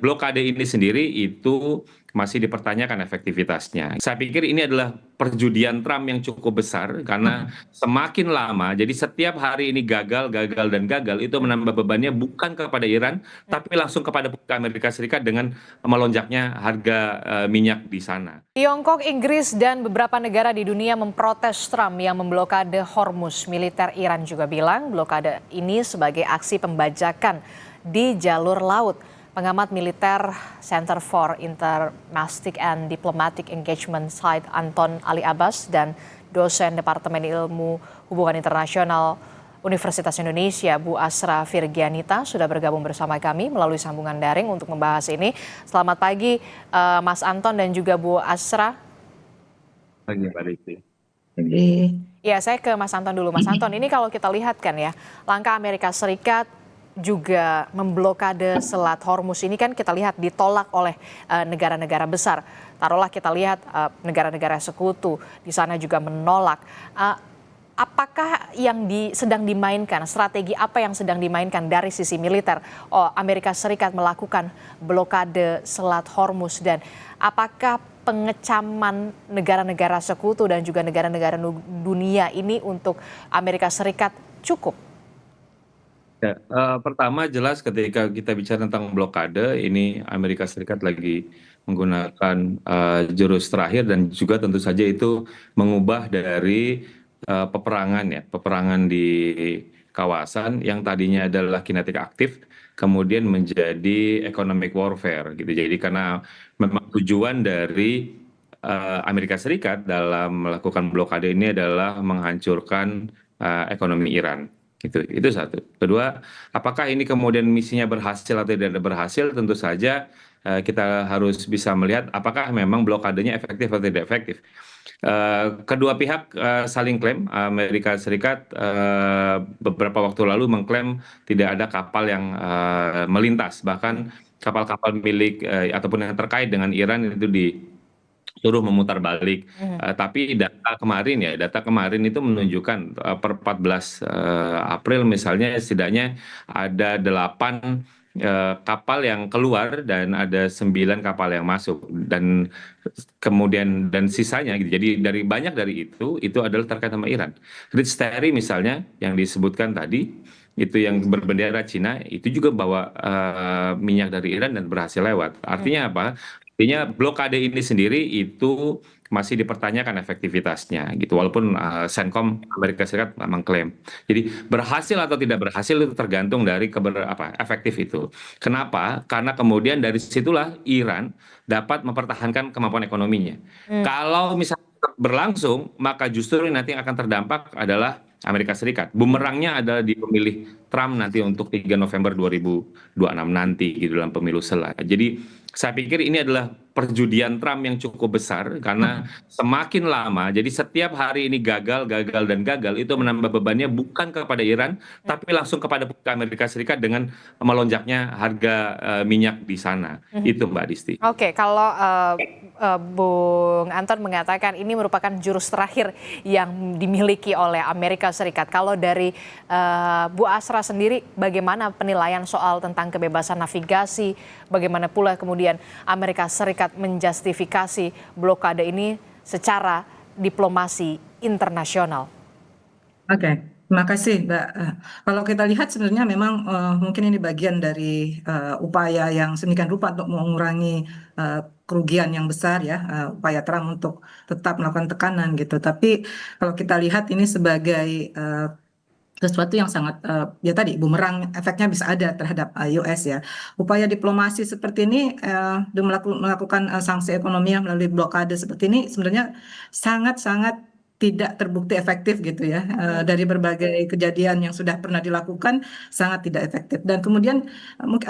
blokade ini sendiri itu masih dipertanyakan efektivitasnya. Saya pikir ini adalah perjudian Trump yang cukup besar karena semakin lama, jadi setiap hari ini gagal, gagal, dan gagal itu menambah bebannya bukan kepada Iran, tapi langsung kepada Amerika Serikat dengan melonjaknya harga minyak di sana. Tiongkok, Inggris, dan beberapa negara di dunia memprotes Trump yang memblokade Hormuz. Militer Iran juga bilang blokade ini sebagai aksi pembajakan di jalur laut. Pengamat militer Center for Intermastic and Diplomatic Engagement Said Anton Ali Abbas dan dosen Departemen Ilmu Hubungan Internasional Universitas Indonesia, Bu Asra Virgianita, sudah bergabung bersama kami melalui sambungan daring untuk membahas ini. Selamat pagi, Mas Anton dan juga Bu Asra. Pagi, Mbak Listi. Ya, saya ke Mas Anton dulu. Mas Anton, ini kalau kita lihat kan ya, langkah Amerika Serikat juga memblokade Selat Hormuz ini kan kita lihat ditolak oleh negara-negara besar. Taruhlah kita lihat negara-negara sekutu di sana juga menolak. Apakah yang sedang dimainkan, strategi apa yang sedang dimainkan dari sisi militer Amerika Serikat melakukan blokade Selat Hormuz, dan apakah pengecaman negara-negara sekutu dan juga negara-negara dunia ini untuk Amerika Serikat cukup? Ya, pertama jelas ketika kita bicara tentang blokade, ini Amerika Serikat lagi menggunakan jurus terakhir dan juga tentu saja itu mengubah dari peperangan ya, peperangan di kawasan yang tadinya adalah kinetik aktif, kemudian menjadi economic warfare gitu. Jadi karena memang tujuan dari Amerika Serikat dalam melakukan blokade ini adalah menghancurkan ekonomi Iran. Itu satu. Kedua, apakah ini kemudian misinya berhasil atau tidak berhasil? Tentu saja kita harus bisa melihat apakah memang blokadenya efektif atau tidak efektif. Kedua pihak saling klaim. Amerika Serikat beberapa waktu lalu mengklaim tidak ada kapal yang melintas, bahkan kapal-kapal milik ataupun yang terkait dengan Iran itu suruh memutar balik. Tapi data kemarin itu menunjukkan per 14 April misalnya setidaknya ada 8 kapal yang keluar dan ada 9 kapal yang masuk, dan kemudian dan sisanya gitu. Jadi banyak dari itu adalah terkait sama Iran. Rich Terry misalnya yang disebutkan tadi itu yang berbendera Cina itu juga bawa minyak dari Iran dan berhasil lewat. Artinya apa? Artinya blokade ini sendiri itu masih dipertanyakan efektivitasnya gitu, walaupun Centcom Amerika Serikat mengklaim. Jadi berhasil atau tidak berhasil itu tergantung dari efektif itu. Kenapa? Karena kemudian dari situlah Iran dapat mempertahankan kemampuan ekonominya. Kalau misalnya tetap berlangsung, maka justru nanti yang akan terdampak adalah Amerika Serikat. Bumerangnya adalah di pemilih Trump nanti untuk 3 November 2026 nanti gitu dalam pemilu Jadi saya pikir ini adalah perjudian Trump yang cukup besar karena semakin lama, jadi setiap hari ini gagal, gagal, dan gagal itu menambah bebannya bukan kepada Iran, tapi langsung kepada Amerika Serikat dengan melonjaknya harga minyak di sana. Itu Mbak Disti. Oke, kalau Bung Anton mengatakan ini merupakan jurus terakhir yang dimiliki oleh Amerika Serikat. Kalau dari Bu Asra sendiri, bagaimana penilaian soal tentang kebebasan navigasi, bagaimana pula kemudian Amerika Serikat menjustifikasi blokade ini secara diplomasi internasional? Oke, terima kasih, Mbak. Kalau kita lihat sebenarnya memang mungkin ini bagian dari upaya yang sedemikian rupa untuk mengurangi kerugian yang besar ya, upaya Trump untuk tetap melakukan tekanan gitu. Tapi kalau kita lihat ini sebagai sesuatu yang sangat ya tadi bumerang efeknya bisa ada terhadap US ya. Upaya diplomasi seperti ini melakukan sanksi ekonomi melalui blokade seperti ini sebenarnya sangat-sangat tidak terbukti efektif gitu ya. Dari berbagai kejadian yang sudah pernah dilakukan sangat tidak efektif, dan kemudian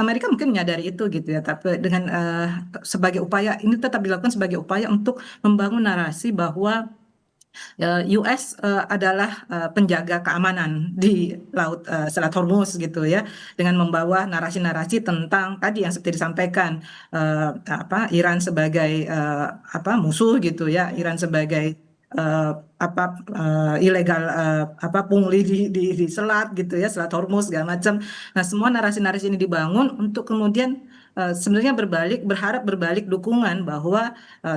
Amerika mungkin menyadari itu gitu ya, tapi dengan sebagai upaya ini tetap dilakukan sebagai upaya untuk membangun narasi bahwa US adalah penjaga keamanan di Laut Selat Hormuz gitu ya, dengan membawa narasi-narasi tentang tadi yang seperti disampaikan Iran sebagai musuh gitu ya, Iran sebagai ilegal pungli di selat gitu ya, Selat Hormuz segala macam. Nah, semua narasi-narasi ini dibangun untuk kemudian sebenarnya berharap berbalik dukungan bahwa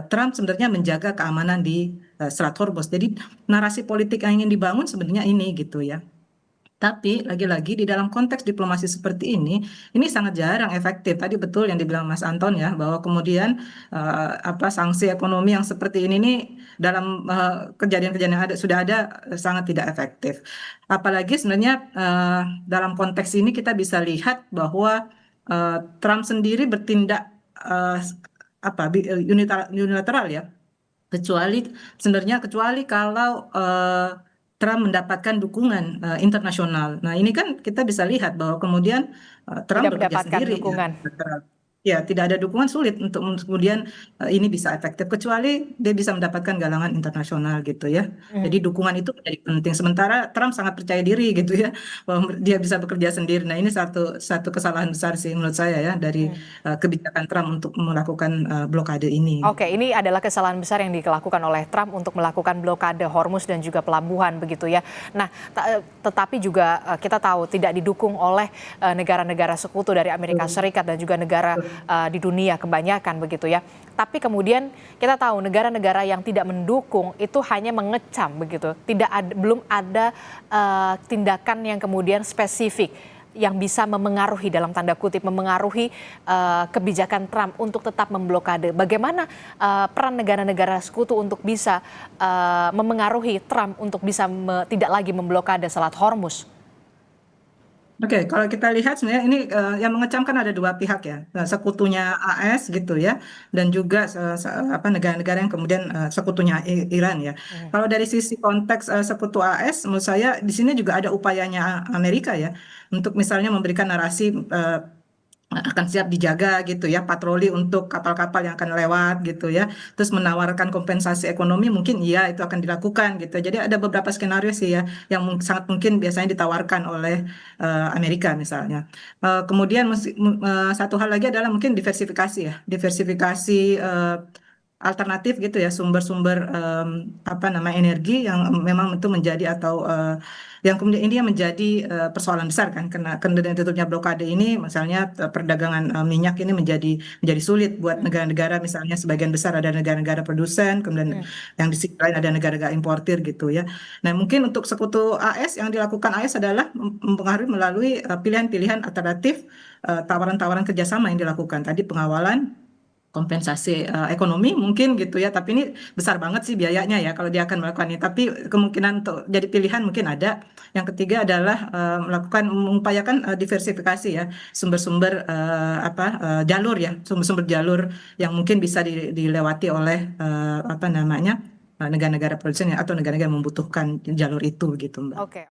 Trump sebenarnya menjaga keamanan di Selat Hormuz. Jadi narasi politik yang ingin dibangun sebenarnya ini gitu ya. Tapi lagi-lagi di dalam konteks diplomasi seperti ini sangat jarang efektif. Tadi betul yang dibilang Mas Anton ya, bahwa kemudian sanksi ekonomi yang seperti ini nih dalam kejadian-kejadian yang sudah ada sangat tidak efektif. Apalagi sebenarnya dalam konteks ini kita bisa lihat bahwa Trump sendiri bertindak eh, unilateral ya, kecuali kalau Trump mendapatkan dukungan internasional. Nah, ini kan kita bisa lihat bahwa kemudian Trump Tidak bekerja mendapatkan sendiri ya. dukungan. Ya, tidak ada dukungan, sulit untuk kemudian ini bisa efektif kecuali dia bisa mendapatkan galangan internasional gitu ya. Jadi dukungan itu menjadi penting. Sementara Trump sangat percaya diri gitu ya bahwa dia bisa bekerja sendiri. Nah, ini satu kesalahan besar sih menurut saya ya dari kebijakan Trump untuk melakukan blokade ini. Oke, ini adalah kesalahan besar yang dilakukan oleh Trump untuk melakukan blokade Hormuz dan juga pelabuhan begitu ya. Nah, tetapi juga kita tahu tidak didukung oleh negara-negara sekutu dari Amerika Serikat dan juga negara di dunia kebanyakan begitu ya. Tapi kemudian kita tahu negara-negara yang tidak mendukung itu hanya mengecam begitu. Belum ada tindakan yang kemudian spesifik yang bisa memengaruhi dalam tanda kutip memengaruhi kebijakan Trump untuk tetap memblokade. Bagaimana peran negara-negara sekutu untuk bisa memengaruhi Trump untuk bisa tidak lagi memblokade Selat Hormuz? Oke, kalau kita lihat sebenarnya ini yang mengecam kan ada dua pihak ya, sekutunya AS gitu ya, dan juga negara-negara yang kemudian sekutunya Iran ya. Kalau dari sisi konteks sekutu AS, menurut saya di sini juga ada upayanya Amerika ya, untuk misalnya memberikan narasi akan siap dijaga gitu ya, patroli untuk kapal-kapal yang akan lewat gitu ya, terus menawarkan kompensasi ekonomi mungkin iya itu akan dilakukan gitu. Jadi ada beberapa skenario sih ya yang sangat mungkin biasanya ditawarkan oleh Amerika misalnya. Kemudian satu hal lagi adalah mungkin diversifikasi ya, diversifikasi alternatif gitu ya, sumber-sumber energi yang memang itu menjadi atau yang kemudian ini yang menjadi persoalan besar kan, karena dengan tutupnya blokade ini misalnya perdagangan minyak ini menjadi sulit buat negara-negara, misalnya sebagian besar ada negara-negara produsen, kemudian yang di sisi lain ada negara-negara importir gitu ya. Nah, mungkin untuk sekutu AS yang dilakukan AS adalah mempengaruhi melalui pilihan-pilihan alternatif, tawaran-tawaran kerjasama yang dilakukan tadi, pengawalan, kompensasi ekonomi mungkin gitu ya, tapi ini besar banget sih biayanya ya kalau dia akan melakukan ini, tapi kemungkinan untuk jadi pilihan mungkin ada. Yang ketiga adalah mengupayakan diversifikasi ya, sumber-sumber jalur ya, sumber-sumber jalur yang mungkin bisa dilewati oleh negara-negara produsen ya, atau negara-negara yang membutuhkan jalur itu gitu, Mbak. Oke.